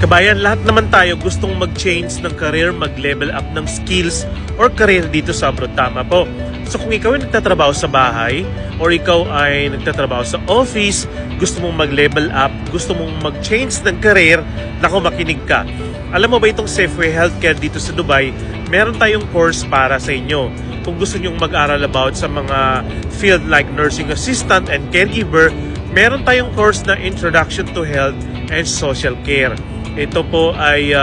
Kabayan, lahat naman tayo gustong mag-change ng career, mag-level up ng skills or career dito sa abroad. Tama po. So kung ikaw ay nagtatrabaho sa bahay or ikaw ay nagtatrabaho sa office, gusto mong mag-level up, gusto mong mag-change ng career, naku, makinig ka. Alam mo ba itong Safeway Healthcare dito sa Dubai, meron tayong course para sa inyo. Kung gusto nyong mag-aral about sa mga field like nursing assistant and caregiver, meron tayong course na Introduction to Health and Social Care. Ito po ay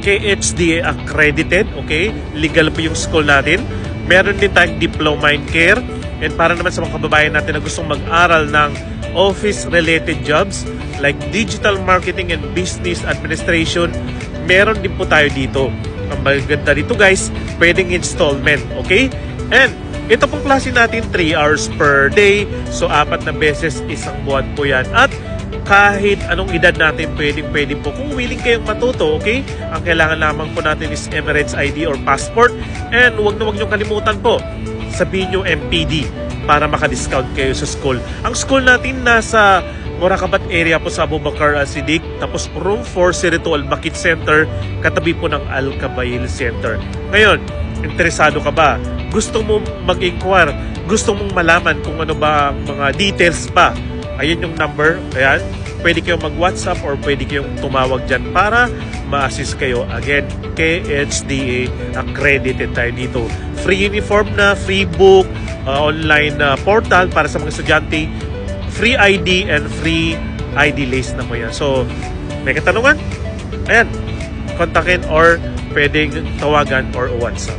KHDA accredited, okay? Legal po yung school natin. Meron din tayong Diploma in Care. And para naman sa mga kababayan natin na gustong mag-aral ng office-related jobs like digital marketing and business administration, meron din po tayo dito. Ang maganda dito guys, pwedeng installment, okay? And ito pong klase natin 3 hours per day. So 4 na beses isang buwan po yan. At kahit anong edad natin, pwede po. Kung willing kayong matuto, okay? Ang kailangan lamang po natin is Emirates ID or passport. And huwag niyong kalimutan po, sabihin nyo MPD para maka-discount kayo sa school. Ang school natin nasa Morakabat area po sa Abu Bakar Al-Siddiq. Tapos room 402 Al-Makit Center, katabi po ng Al-Kabail Center. Ngayon, interesado ka ba? Gusto mo mag-inquire? Gusto mong malaman kung ano ba ang mga details pa? Ayun yung number. Ayan. Pwede kayong mag-WhatsApp or pwede kayong tumawag dyan para ma-assist kayo. Again, KHDA accredited tayo dito. Free uniform na, free book, online portal para sa mga estudyante, free ID and free ID list na po yan. So, may katanungan? Ayan. Kontakin or pwedeng tawagan or WhatsApp.